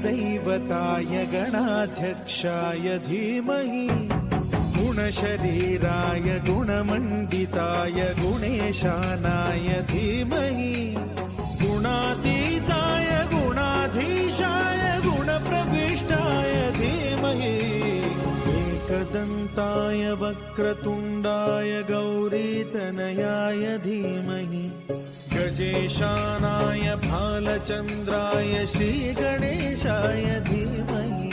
गणदैवताय गणाध्यक्षाय धीमहि गुणशरीराय गुणमण्डिताय गुणेशानाय धीमहि गुणातीताय गुणाधीशाय गुणप्रविष्टाय धीमहि एकदन्ताय वक्रतुण्डाय गौरीतनयाय धीमहि गजेशानाय भालचन्द्राय श्रीगणेशाय धीमहि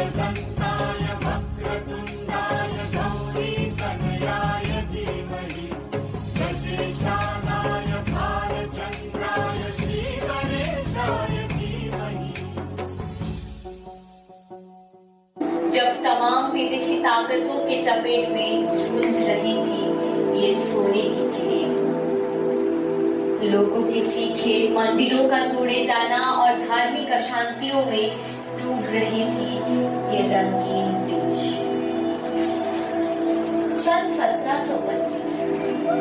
एकदन्ताय वक्रतुण्डाय गौरीतनयाय धीमहि गजेशानाय भालचन्द्राय श्रीगणेशाय धीमहि। जब तमाम विदेशी ताकतों के चपेट में जूझ रही थी ये सोने की चिड़िया, लोगों के चीखे, मंदिरों का तोड़े जाना और धार्मिक अशांतियों में डूब रही थी ये रंगीन देश। सन 1725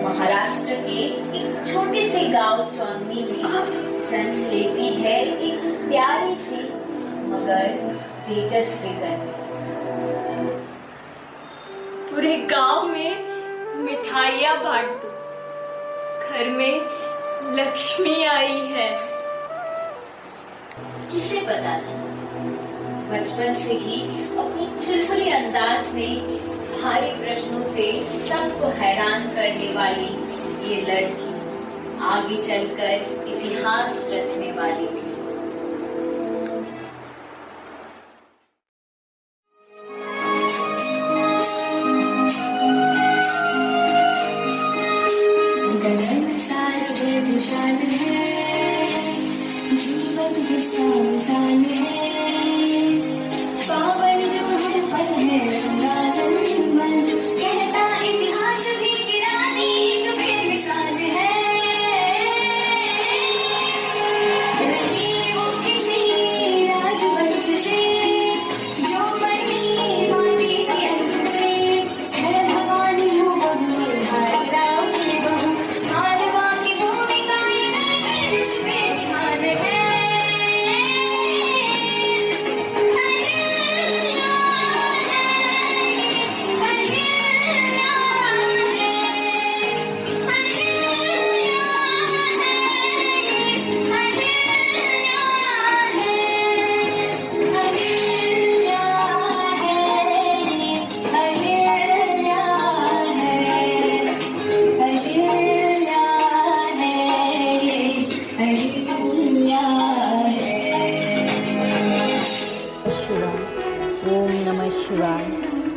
महाराष्ट्र के एक छोटे से गांव चौंदनी में जन्म लेती है एक प्यारी सी मगर तेजस्वी कन्या। पूरे गांव में मिठाइयां बांट दो, घर में लक्ष्मी आई है। किसे पता था बचपन से ही अपनी चुलबुली अंदाज में भारी प्रश्नों से सबको हैरान करने वाली ये लड़की आगे चलकर इतिहास रचने वाली थी।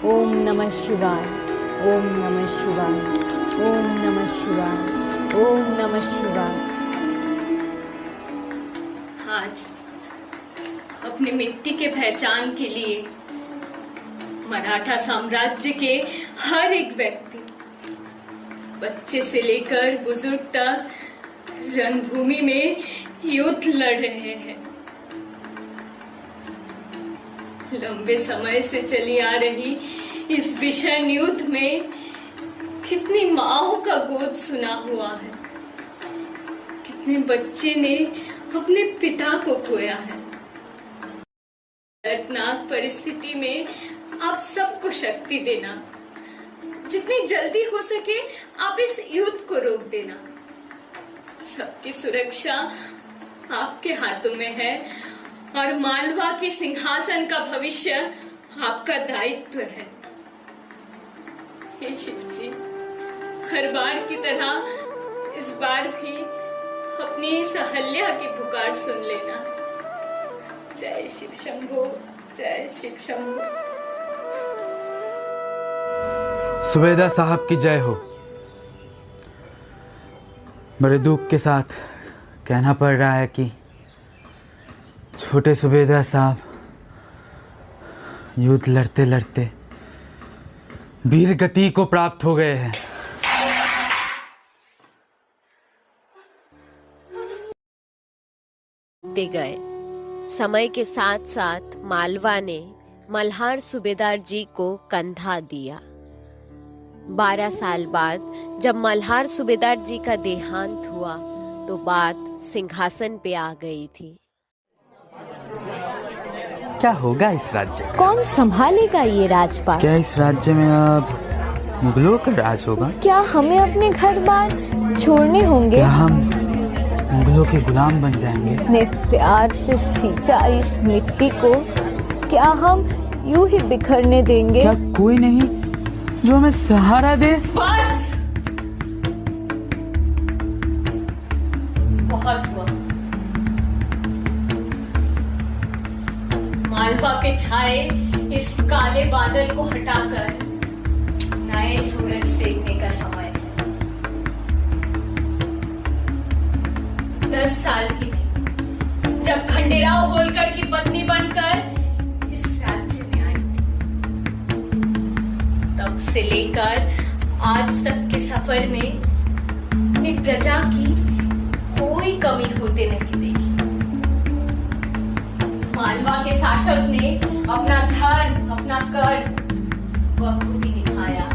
ओम नमः शिवाय, ओम नमः शिवाय, ओम नमः शिवाय, ओम नमः शिवाय। आज अपनी मिट्टी के पहचान के लिए मराठा साम्राज्य के हर एक व्यक्ति, बच्चे से लेकर बुजुर्ग तक रणभूमि में युद्ध लड़ रहे हैं। लंबे समय से चली आ रही इस भीषण युद्ध में कितनी माओं का गोद सुना हुआ है, कितने बच्चे ने अपने पिता को खोया है। दर्दनाक परिस्थिति में आप सबको शक्ति देना, जितनी जल्दी हो सके आप इस युद्ध को रोक देना। सबकी सुरक्षा आपके हाथों में है और मालवा के सिंहासन का भविष्य आपका दायित्व है। हे शिव जी, हर बार की तरह इस बार भी अपनी इस अहल्या की पुकार सुन लेना। जय शिव शंभो, जय शिव शंभो। सुबेदार साहब की जय हो। बड़े दुख के साथ कहना पड़ रहा है कि छोटे सुबेदार साहब युद्ध लड़ते लड़ते वीर गति को प्राप्त हो गए हैं। दे गए। समय के साथ साथ मालवा ने मल्हार सूबेदार जी को कंधा दिया। 12 साल बाद जब मल्हार सूबेदार जी का देहांत हुआ तो बात सिंहासन पे आ गई थी। क्या होगा इस राज्य का? कौन संभालेगा ये राजपाट? क्या इस राज्य में अब मुगलों का राज होगा? क्या हमें अपने घर बार छोड़ने होंगे? क्या हम मुगलों के गुलाम बन जाएंगे? इतने प्यार से सींचा इस मिट्टी को क्या हम यूं ही बिखरने देंगे? क्या कोई नहीं जो हमें सहारा दे? बस बहुत हुआ। मालवा पे छाए इस काले बादल को हटाकर नए सूरज देखने का समय है। 10 साल की थी जब खंडेराव होलकर की पत्नी बनकर इस राज्य में आई थी। तब से लेकर आज तक के सफर में एक प्रजा की कोई कमी होते नहीं देखी। मालवा के शासक ने अपना धर्म, अपना कर बखूबी निभाया,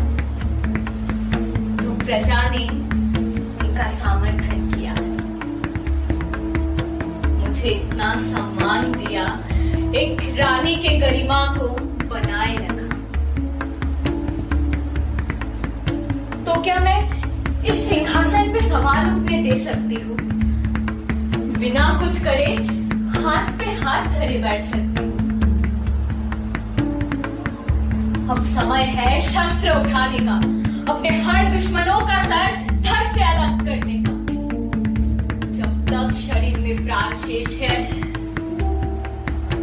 तो प्रजा ने उनका समर्थन किया, मुझे इतना सम्मान दिया, एक रानी के गरिमा को बनाए रखा। तो क्या मैं इस सिंहासन पे सवार उठने दे सकती हूँ? बिना कुछ करे हाथ पे हाथ धरे बैठ सकती हूँ? अब समय है शस्त्र उठाने का, अपने हर दुश्मनों का सर धड़ से अलग करने का। जब तक शरीर में प्राण शेष है,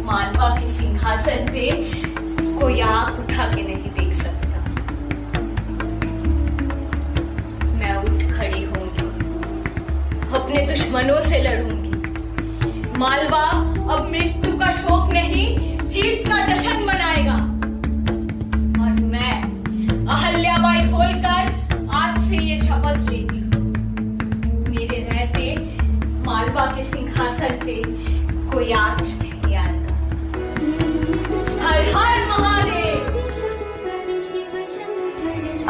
मालवा के सिंहासन पे कोई आंख उठा के नहीं देख सकता। मैं उठ खड़ी होंगी, अपने दुश्मनों से लड़ूंगी। मालवा अब मृत्यु का शोक नहीं, जीत का जश्न मनाएगा। और मैं अहल्याबाई होलकर आज से ये शपथ लेती हूँ, मेरे रहते मालवा के सिंहासन पे कोई आंच नहीं आएगा। हर हर महादेव।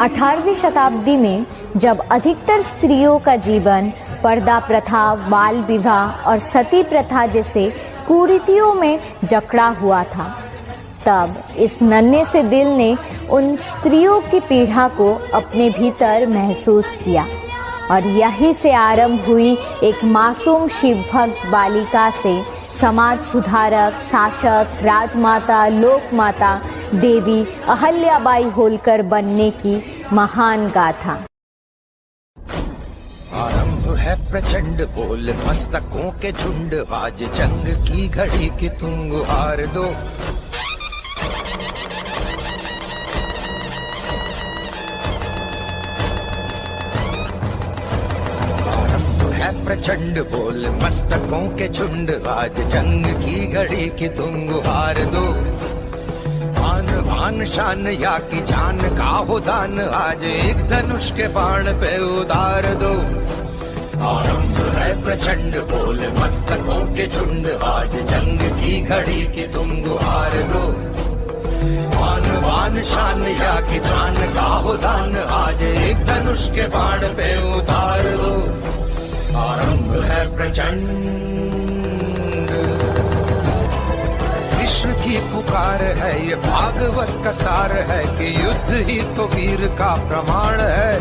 18वीं शताब्दी में जब अधिकतर स्त्रियों का जीवन पर्दा प्रथा, बाल विवाह और सती प्रथा जैसे कुरीतियों में जकड़ा हुआ था, तब इस नन्हे से दिल ने उन स्त्रियों की पीड़ा को अपने भीतर महसूस किया और यहीं से आरंभ हुई एक मासूम शिवभक्त बालिका से समाज सुधारक, शासक, राजमाता, लोकमाता देवी अहल्याबाई होलकर बनने की महान गाथा। आरंभ है प्रचंड बोल मस्तकों के झुंड, आज जंग की घड़ी की तुम गुहार दो। आरंभ है प्रचंड बोल मस्तकों के झुंड, आज जंग की घड़ी की तुम गुहार दो। आन भान शान या की जान का हो दान, आज एक धनुष के बाण पे उतार दो। आरंभ है प्रचंड बोल मस्तकों के झुंड, आज जंग की घड़ी की तुम गुहार दो। आन भान शान या की जान का हो दान, आज एक धनुष के बाण पे उतार दो। आरंभ है प्रचंड की पुकार है, ये भागवत का सार है कि युद्ध ही तो वीर का प्रमाण है।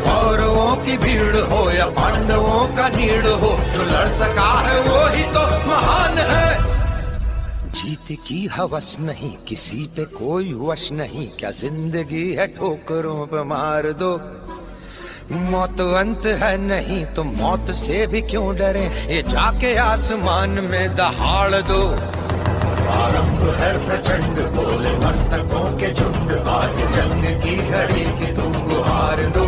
कौरवों की भीड़ हो या पांडवों का नीड़ हो, जो लड़ सका है वो ही तो महान है। जीत की हवस नहीं, किसी पे कोई वश नहीं, क्या जिंदगी है ठोकरों पे मार दो। मौत अंत है नहीं तो मौत से भी क्यों डरे, ये जाके आसमान में दहाड़ दो। आरंभ है प्रचंड बोले मस्तकों के झुंड, आज जंग की घड़ी की तुम गुहार दो।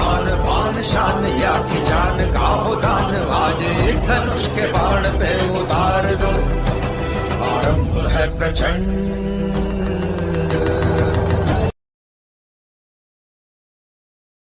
आन बान शान या की जान का हो दान, आज एक धनुष के बाण पे उतार दो। आरंभ है प्रचंड